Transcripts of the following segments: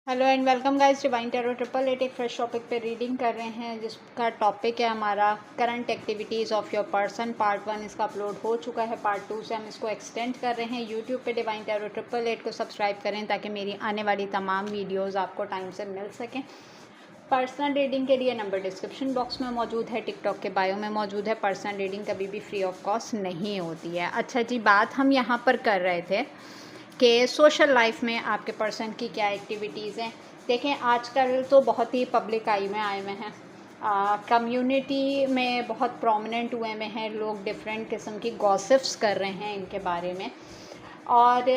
Hello and welcome guys, divine tarot 888 एक fresh topic पे reading कर रहे हैं जिसका टॉपिक है हमारा current activities of your person. Part 1 इसका अपलोड हो चुका है, पार्ट 2 से हम इसको एक्सटेंड कर रहे हैं। यूट्यूब पे डिवाइन टैरो 888 को सब्सक्राइब करें ताकि मेरी आने वाली तमाम वीडियोज़ आपको टाइम से मिल सकें। पर्सनल रीडिंग के लिए नंबर डिस्क्रिप्शन बॉक्स में मौजूद है, टिकटॉक के बायो में मौजूद है। पर्सनल रीडिंग कभी भी फ्री ऑफ कॉस्ट नहीं होती है। अच्छा जी, बात हम यहाँ पर कर रहे थे कि सोशल लाइफ में आपके पर्सन की क्या एक्टिविटीज़ हैं। देखें, आजकल तो बहुत ही पब्लिक आई में आए हुए हैं, कम्युनिटी में बहुत प्रोमिनेंट हुए में हैं लोग, डिफरेंट किस्म की गॉसिप्स कर रहे हैं इनके बारे में। और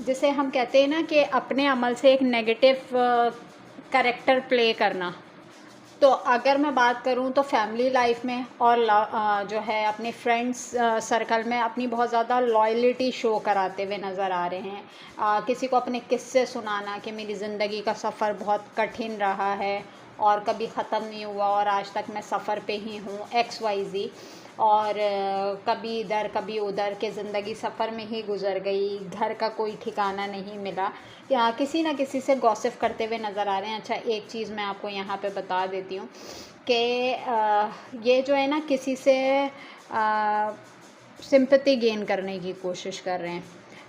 जिसे हम कहते हैं ना कि अपने अमल से एक नेगेटिव कैरेक्टर प्ले करना। तो अगर मैं बात करूं तो फैमिली लाइफ में और जो है अपने फ्रेंड्स सर्कल में अपनी बहुत ज़्यादा लॉयल्टी शो कराते हुए नज़र आ रहे हैं। किसी को अपने किस्से सुनाना कि मेरी ज़िंदगी का सफ़र बहुत कठिन रहा है और कभी ख़त्म नहीं हुआ और आज तक मैं सफ़र पे ही हूँ, XYZ। और कभी इधर कभी उधर के ज़िंदगी सफ़र में ही गुजर गई, घर का कोई ठिकाना नहीं मिला, या किसी ना किसी से गॉसिप करते हुए नज़र आ रहे हैं। अच्छा, एक चीज़ मैं आपको यहाँ पे बता देती हूँ कि ये जो है ना किसी से सिंपैथी गेन करने की कोशिश कर रहे हैं।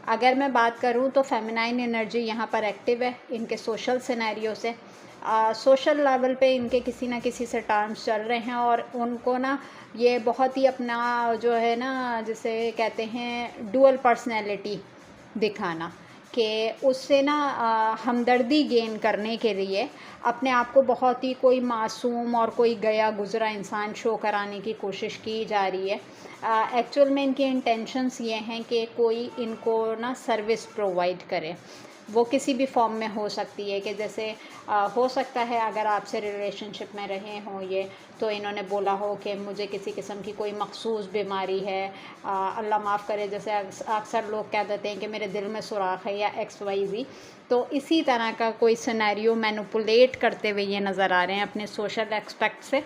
अगर मैं बात करूँ तो फेमिनाइन एनर्जी यहाँ पर एक्टिव है इनके सोशल सिनेरियो से। सोशल लेवल पे इनके किसी ना किसी से टर्म्स चल रहे हैं और उनको ना ये बहुत ही अपना जो है ना जिसे कहते हैं डुअल पर्सनैलिटी दिखाना, कि उससे ना हमदर्दी गेन करने के लिए अपने आप को बहुत ही कोई मासूम और कोई गया गुजरा इंसान शो कराने की कोशिश की जा रही है। एक्चुअल में इनकी इंटेंशंस ये हैं कि कोई इनको ना सर्विस प्रोवाइड करे। वो किसी भी फॉर्म में हो सकती है कि जैसे हो सकता है अगर आपसे रिलेशनशिप में रहे हों ये, तो इन्होंने बोला हो कि मुझे किसी किस्म की कोई मखसूस बीमारी है, अल्लाह माफ़ करे, जैसे अक्सर लोग कह देते हैं कि मेरे दिल में सुराख है या XYZ। तो इसी तरह का कोई सिनेरियो मैनिपुलेट करते हुए ये नज़र आ रहे हैं अपने सोशल एक्सपेक्ट से।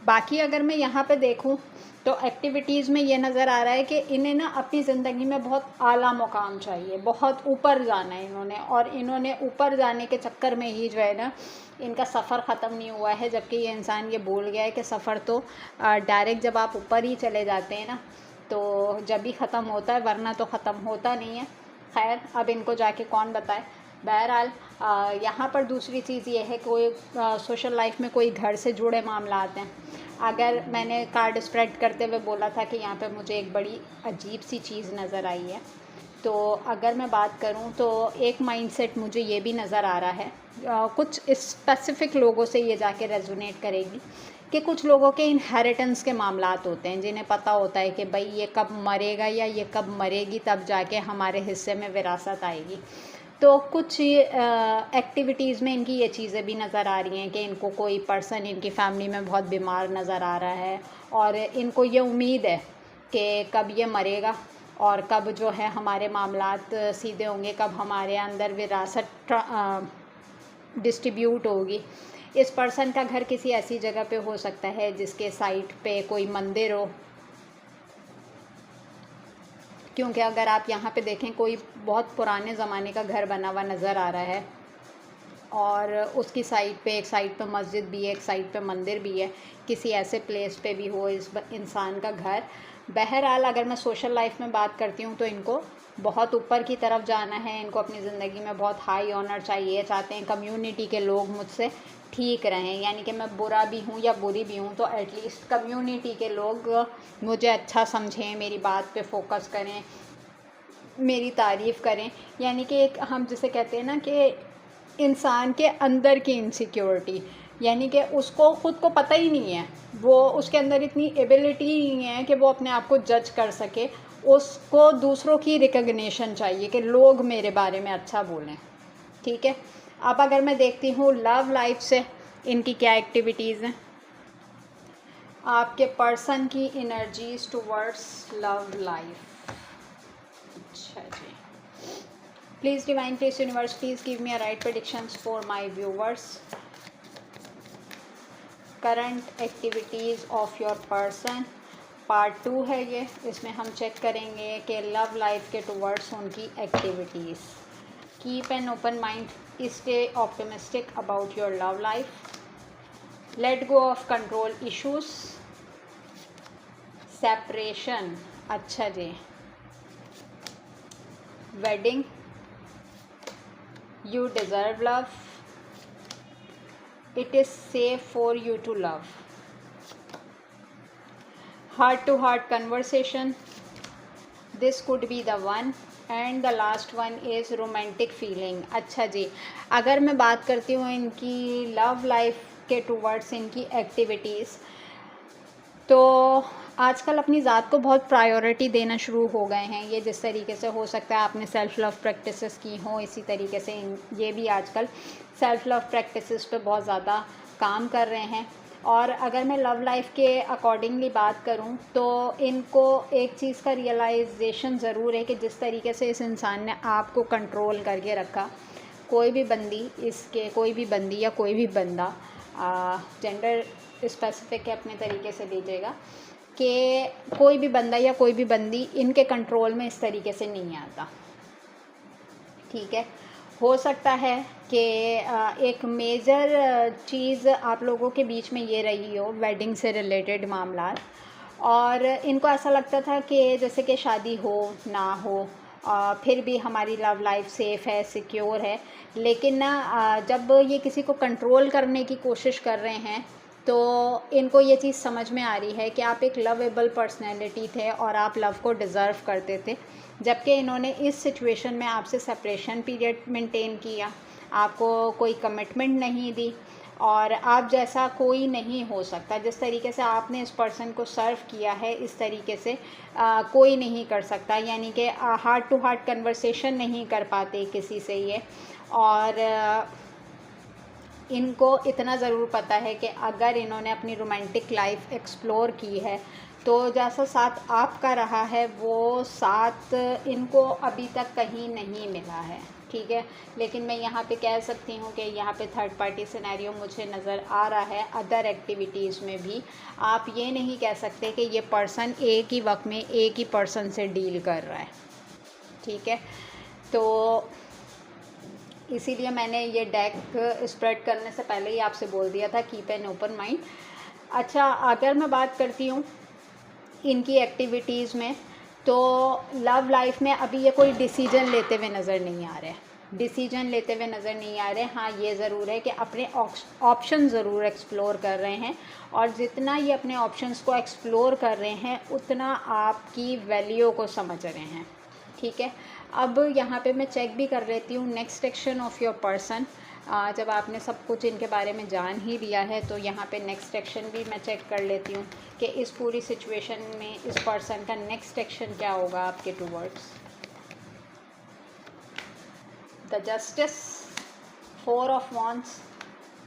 बाकी अगर मैं यहाँ पे देखूँ तो एक्टिविटीज़ में ये नज़र आ रहा है कि इन्हें ना अपनी ज़िंदगी में बहुत आला मुकाम चाहिए, बहुत ऊपर जाना है इन्होंने, और इन्होंने ऊपर जाने के चक्कर में ही जो है ना इनका सफ़र ख़त्म नहीं हुआ है। जबकि ये इंसान ये बोल गया है कि सफ़र तो डायरेक्ट जब आप ऊपर ही चले जाते हैं ना तो जब ही ख़त्म होता है, वरना तो ख़त्म होता नहीं है। खैर, अब इनको जाके कौन बताए। बहरहाल यहाँ पर दूसरी चीज़ ये है, कोई सोशल लाइफ में कोई घर से जुड़े मामला आते हैं। अगर मैंने कार्ड स्प्रेड करते हुए बोला था कि यहाँ पे मुझे एक बड़ी अजीब सी चीज़ नज़र आई है, तो अगर मैं बात करूँ तो एक माइंडसेट मुझे ये भी नज़र आ रहा है, कुछ स्पेसिफ़िक लोगों से ये जाके रेजोनेट करेगी कि कुछ लोगों के इनहेरिटेंस के मामलात होते हैं जिन्हें पता होता है कि भाई ये कब मरेगा या ये कब मरेगी, तब जाके हमारे हिस्से में विरासत आएगी। तो कुछ एक्टिविटीज़ में इनकी ये चीज़ें भी नज़र आ रही हैं कि इनको कोई पर्सन इनकी फैमिली में बहुत बीमार नज़र आ रहा है और इनको ये उम्मीद है कि कब ये मरेगा और कब जो है हमारे मामलात सीधे होंगे, कब हमारे अंदर विरासत डिस्ट्रीब्यूट होगी। इस पर्सन का घर किसी ऐसी जगह पे हो सकता है जिसके साइट पे कोई मंदिर हो, क्योंकि अगर आप यहाँ पे देखें कोई बहुत पुराने ज़माने का घर बना हुआ नज़र आ रहा है और उसकी साइड पे, एक साइड पे मस्जिद भी है, एक साइड पे मंदिर भी है, किसी ऐसे प्लेस पे भी हो इस इंसान का घर। बहरहाल अगर मैं सोशल लाइफ में बात करती हूँ तो इनको बहुत ऊपर की तरफ जाना है, इनको अपनी ज़िंदगी में बहुत हाई ऑनर चाहिए, चाहते हैं कम्युनिटी के लोग मुझसे ठीक रहें, यानी कि मैं बुरा भी हूँ या बुरी भी हूँ तो एटलीस्ट कम्युनिटी के लोग मुझे अच्छा समझें, मेरी बात पे फोकस करें, मेरी तारीफ़ करें। यानी कि एक हम जिसे कहते हैं ना कि इंसान के अंदर की इनसिक्योरिटी, यानी कि उसको ख़ुद को पता ही नहीं है, वो उसके अंदर इतनी एबिलिटी ही नहीं है कि वो अपने आप को जज कर सके। उसको दूसरों की रिकग्निशन चाहिए कि लोग मेरे बारे में अच्छा बोलें। ठीक है, अब अगर मैं देखती हूँ लव लाइफ से इनकी क्या एक्टिविटीज़ हैं, आपके पर्सन की एनर्जीज टुवर्ड्स लव लाइफ। अच्छा जी, please divine, please universe, please give me a right predictions for my viewers. Current activities of your person, part 2 है ये, इसमें हम चेक करेंगे कि लव लाइफ के टुवर्ड्स उनकी activities. Keep an open mind, Stay optimistic about your love life. Let go of control issues. Separation, अच्छा जी. Wedding, you deserve love. It is safe for you to love. Heart to heart conversation, this could be the one. And the last one is romantic feeling. अच्छा जी, अगर मैं बात करती हूँ इनकी love life के towards इनकी एक्टिविटीज़, तो आजकल अपनी ज़ात को बहुत प्रायोरिटी देना शुरू हो गए हैं. ये जिस तरीके से हो सकता है आपने सेल्फ लव प्रैक्टिसेस की हो, इसी तरीके से ये भी आजकल सेल्फ लव प्रैक्टिसेस पे बहुत ज़्यादा काम कर रहे हैं. और अगर मैं लव लाइफ के अकॉर्डिंगली बात करूं तो इनको एक चीज़ का रियलाइजेशन ज़रूर है कि जिस तरीके से इस इंसान ने आपको कंट्रोल करके रखा, कोई भी बंदी या कोई भी बंदा, जेंडर स्पेसिफिक है अपने तरीके से लीजिएगा, कि कोई भी बंदा या कोई भी बंदी इनके कंट्रोल में इस तरीके से नहीं आता. ठीक है, हो सकता है कि एक मेजर चीज़ आप लोगों के बीच में ये रही हो वेडिंग से रिलेटेड मामला, और इनको ऐसा लगता था कि जैसे कि शादी हो ना हो फिर भी हमारी लव लाइफ सेफ़ है, सिक्योर है. लेकिन ना जब ये किसी को कंट्रोल करने की कोशिश कर रहे हैं तो इनको ये चीज़ समझ में आ रही है कि आप एक लवेबल पर्सनैलिटी थे और आप लव को डिज़र्व करते थे, जबकि इन्होंने इस सिचुएशन में आपसे सेपरेशन पीरियड मेंटेन किया, आपको कोई कमिटमेंट नहीं दी, और आप जैसा कोई नहीं हो सकता. जिस तरीके से आपने इस पर्सन को सर्व किया है इस तरीके से कोई नहीं कर सकता. यानी कि हार्ट टू हार्ट कन्वर्सेशन नहीं कर पाते किसी से ये. और इनको इतना ज़रूर पता है कि अगर इन्होंने अपनी रोमांटिक लाइफ एक्सप्लोर की है तो जैसा साथ आपका रहा है वो साथ इनको अभी तक कहीं नहीं मिला है. ठीक है, लेकिन मैं यहाँ पे कह सकती हूँ कि यहाँ पे थर्ड पार्टी सिनेरियो मुझे नज़र आ रहा है. अदर एक्टिविटीज़ में भी आप ये नहीं कह सकते कि ये पर्सन एक ही वक्त में एक ही पर्सन से डील कर रहा है. ठीक है, तो इसीलिए मैंने ये डेक स्प्रेड करने से पहले ही आपसे बोल दिया था कीप एन ओपन माइंड. अच्छा, अगर मैं बात करती हूँ इनकी एक्टिविटीज़ में, तो लव लाइफ में अभी ये कोई डिसीजन लेते हुए नज़र नहीं आ रहे. हाँ, ये ज़रूर है कि अपने ऑप्शन ज़रूर एक्सप्लोर कर रहे हैं, और जितना ये अपने ऑप्शंस को एक्सप्लोर कर रहे हैं उतना आपकी वैल्यू को समझ रहे हैं. ठीक है, अब यहाँ पे मैं चेक भी कर लेती हूँ next action of your person. जब आपने सब कुछ इनके बारे में जान ही लिया है तो यहाँ पे नेक्स्ट एक्शन भी मैं चेक कर लेती हूँ कि इस पूरी सिचुएशन में इस पर्सन का नेक्स्ट एक्शन क्या होगा आपके towards. The justice, 4 of wands,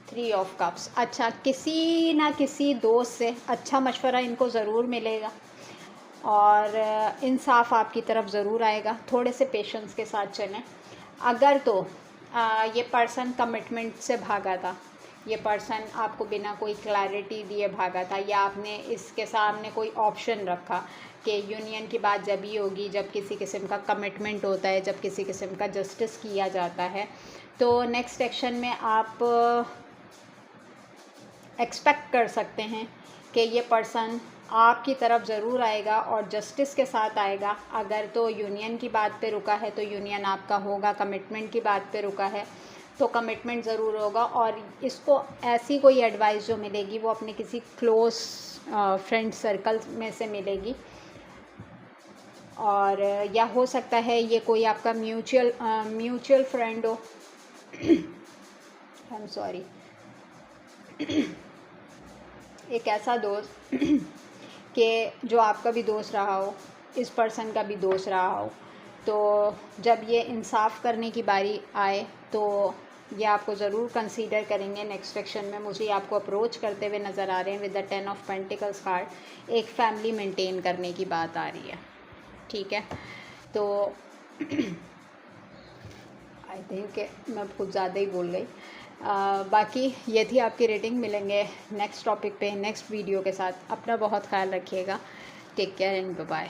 3 of cups. अच्छा, किसी ना किसी दोस्त से अच्छा मशवरा इनको ज़रूर मिलेगा और इंसाफ आपकी तरफ ज़रूर आएगा. थोड़े से पेशेंस के साथ चलें. अगर तो ये पर्सन कमिटमेंट से भागा था, ये पर्सन आपको बिना कोई क्लैरिटी दिए भागा था, या आपने इसके सामने कोई ऑप्शन रखा कि यूनियन की बात जब ही होगी जब किसी किस्म का कमिटमेंट होता है, जब किसी किस्म का जस्टिस किया जाता है, तो नेक्स्ट एक्शन में आप एक्सपेक्ट कर सकते हैं कि ये पर्सन आपकी तरफ ज़रूर आएगा और जस्टिस के साथ आएगा. अगर तो यूनियन की बात पे रुका है तो यूनियन आपका होगा, कमिटमेंट की बात पे रुका है तो कमिटमेंट ज़रूर होगा. और इसको ऐसी कोई एडवाइस जो मिलेगी वो अपने किसी क्लोज़ फ्रेंड सर्कल में से मिलेगी, और या हो सकता है ये कोई आपका म्यूचुअल फ्रेंड हो. आई एम सॉरी, एक ऐसा दोस्त कि जो आपका भी दोस्त रहा हो, इस पर्सन का भी दोस्त रहा हो, तो जब ये इंसाफ करने की बारी आए तो ये आपको ज़रूर कंसीडर करेंगे नेक्स्ट सेक्शन में. मुझे आपको अप्रोच करते हुए नज़र आ रहे हैं with the 10 of pentacles card. एक फैमिली मेंटेन करने की बात आ रही है. ठीक है, तो आई थिंक मैं कुछ ज़्यादा ही बोल गई. बाकी ये थी आपकी रेटिंग. मिलेंगे नेक्स्ट टॉपिक पे नेक्स्ट वीडियो के साथ. अपना बहुत ख्याल रखिएगा. Take care and bye bye.